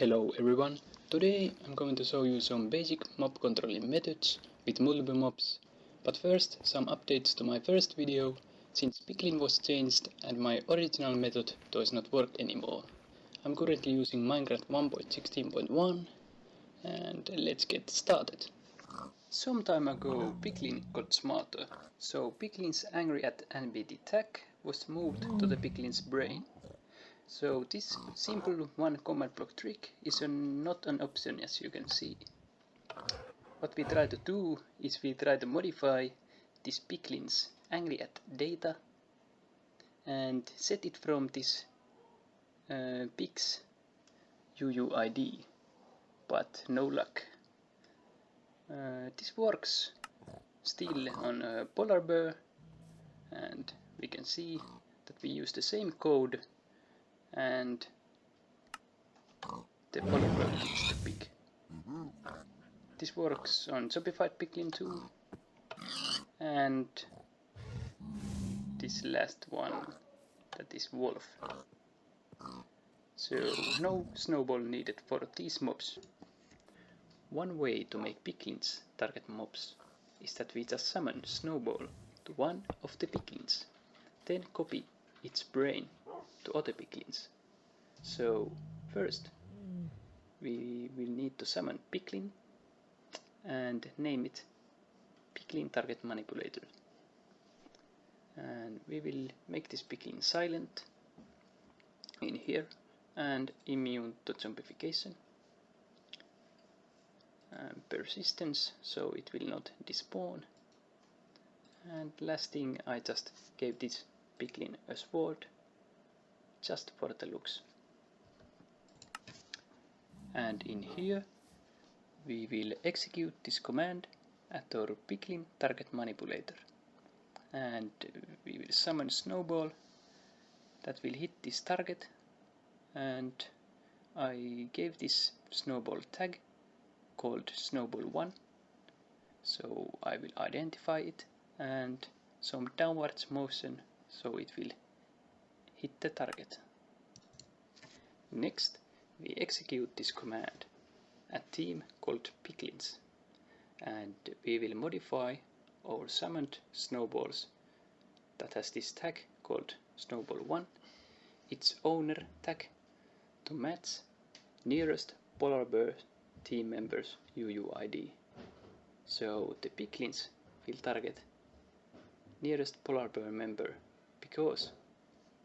Hello everyone, today I'm going to show you some basic mob controlling methods with multiple mobs. But first, some updates to my first video, since Piglin was changed and my original method does not work anymore. I'm currently using Minecraft 1.16.1 and let's get started. Some time ago Piglin got smarter, so Piglin's angry at NBD tag was moved to the Piglin's brain. So this simple one command block trick is not an option, as you can see. What we try to do is we try to modify this Piglin's angry at data and set it from this Pigs UUID, but no luck. This works still on a Polarbear, and we can see that we use the same code and the Polarbear kills the pig. This works on zombified Piglin too, and this last one, that is wolf. So no snowball needed for these mobs. One way to make Piglins target mobs is that we just summon snowball to one of the Piglins, then copy its brain to other Piglins. So first we will need to summon Piglin and name it PiglinTargetManipulator. And we will make this Piglin silent in here and immune to zombification. And persistence, so it will not despawn. And last thing, I just gave this Piglin a sword, just for the looks. And in here we will execute this command at our PiglinTargetManipulator. And we will summon snowball that will hit this target, and I gave this snowball tag called snowball1, so I will identify it and some downwards motion so it will hit the target. Next we execute this command at team called Piglins, and we will modify our summoned snowballs that has this tag called snowball1, its owner tag, to match nearest Polarbear team members UUID. So the Piglins will target nearest Polarbear member because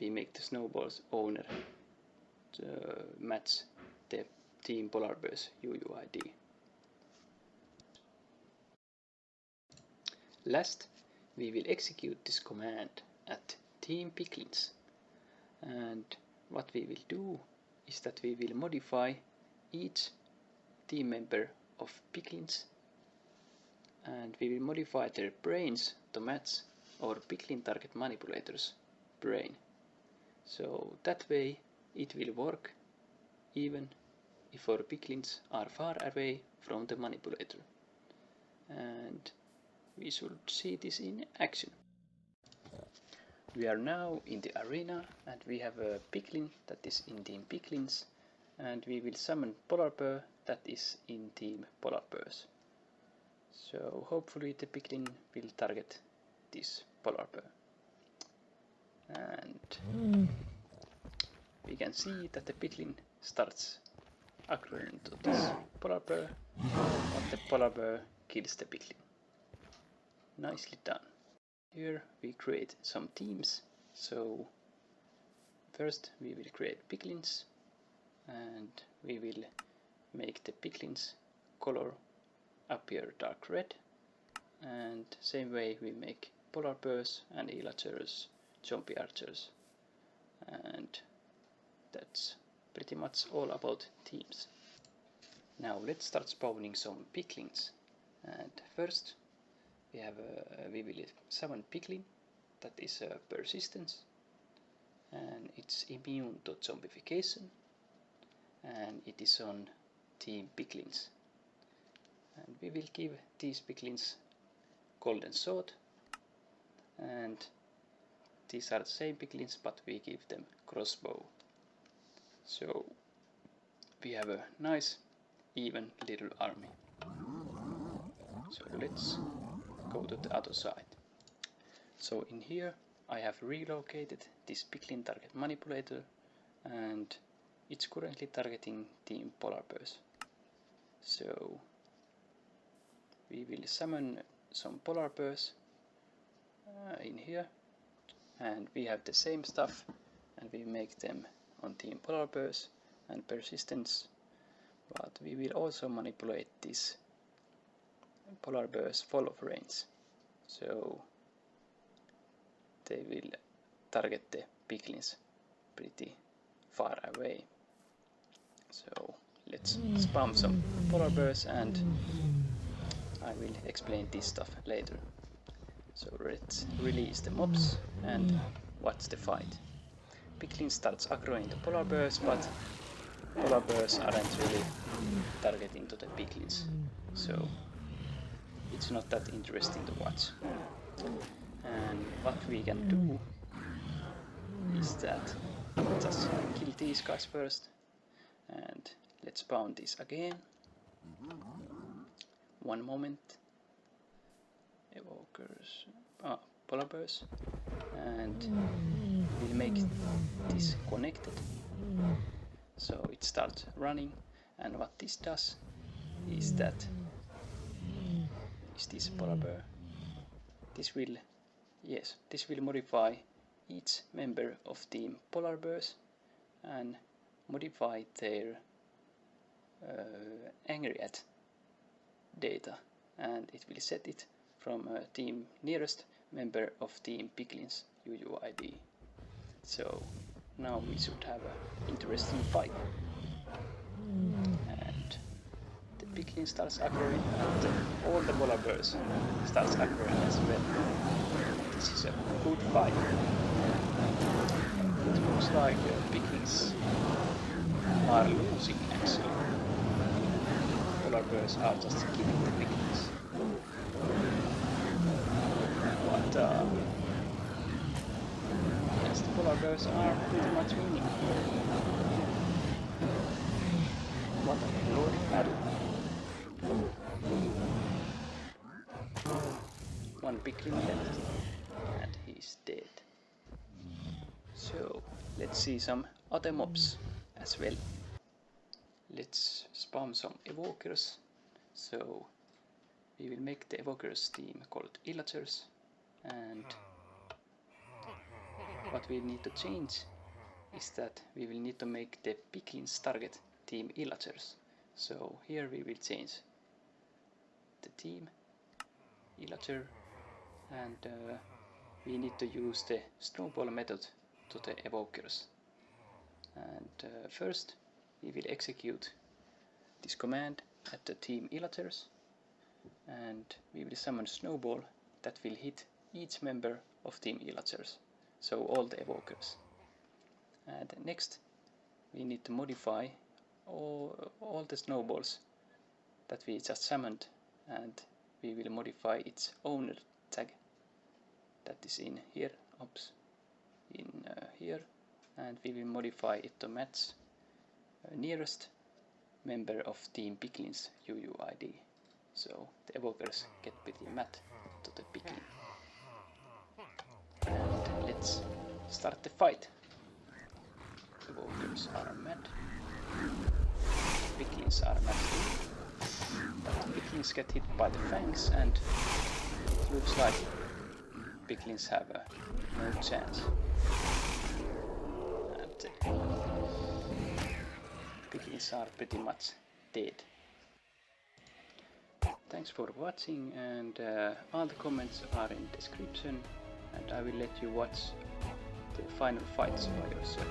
we make the snowball's owner to match the team Polarbear's UUID. Last, we will execute this command at team Piglins, and what we will do is that we will modify each team member of Piglins, and we will modify their brains to match our PiglinTargetManipulator's brain. So that way it will work even if our Piglins are far away from the manipulator. And we should see this in action. We are now in the arena and we have a Piglin that is in team Piglins, and we will summon Polarbear that is in team Polarbears. So hopefully the Piglin will target this Polarbear. And we can see that the Piglin starts aggroing to this Polarbear, but the Polarbear kills the Piglin. Nicely done. Here we create some teams. So first we will create Piglins, and we will make the Piglins color appear dark red, and same way we make Polarbears and Villagers, zombie archers, and that's pretty much all about teams. Now let's start spawning some Piglins, and first we will summon Piglin that is persistence, and it's immune to zombification, and it is on team Piglins. And we will give these Piglins golden sword, and these are the same Piglins but we give them crossbow. So we have a nice even little army. So let's go to the other side. So in here I have relocated this PiglinTargetManipulator, and it's currently targeting Team Polarbears. So we will summon some Polarbears in here, and we have the same stuff, and we make them on Team Polarbears and persistence, but we will also manipulate this Polarbears fall of range, so they will target the Piglins pretty far away. So let's spam some Polarbears, and I will explain this stuff later. So let's release the mobs and watch the fight. Piglin starts aggroing the Polarbears, but Polarbears aren't really targeting to the Piglins, so it's not that interesting to watch. And what we can do is that just kill these guys first, and let's spawn this again. One moment. Evokers, Polarbears, and we'll make this connected, so it starts running. And what this does is that this Polarbear, this will modify each member of Team Polarbears and modify their angry at data, and it will set it from team nearest member of Team Piglins UUID. So now we should have an interesting fight. And the Piglin starts aggroing, and all the Polarbears starts aggroing as well. This is a good fight. It looks like the Piglins are losing actually. Polarbears are just killing the Piglins. But yes, the Polarbears are pretty much winning. What a glorious battle. One Piglin left, and he's dead. So let's see some other mobs as well. Let's spam some Evokers. So we will make the Evokers team called Illagers, and what we need to change is that we will need to make the Piglins target Team Illagers. So here we will change the team Illager, and we need to use the snowball method to the Evokers. And first we will execute this command at the Team Illagers, and we will summon snowball that will hit each member of Team Illagers, so all the Evokers. And next we need to modify all the snowballs that we just summoned, and we will modify its owner tag that is in here, here, and we will modify it to match nearest member of Team Piglins UUID. So the Evokers get pretty mad to the Piglin. And let's start the fight. Evokers are mad. Piglins are mad too. But Piglins get hit by the fangs, and it looks like Piglins have no chance. And Piglins are pretty much dead. Thanks for watching, and all the comments are in the description, and I will let you watch the final fights by yourself.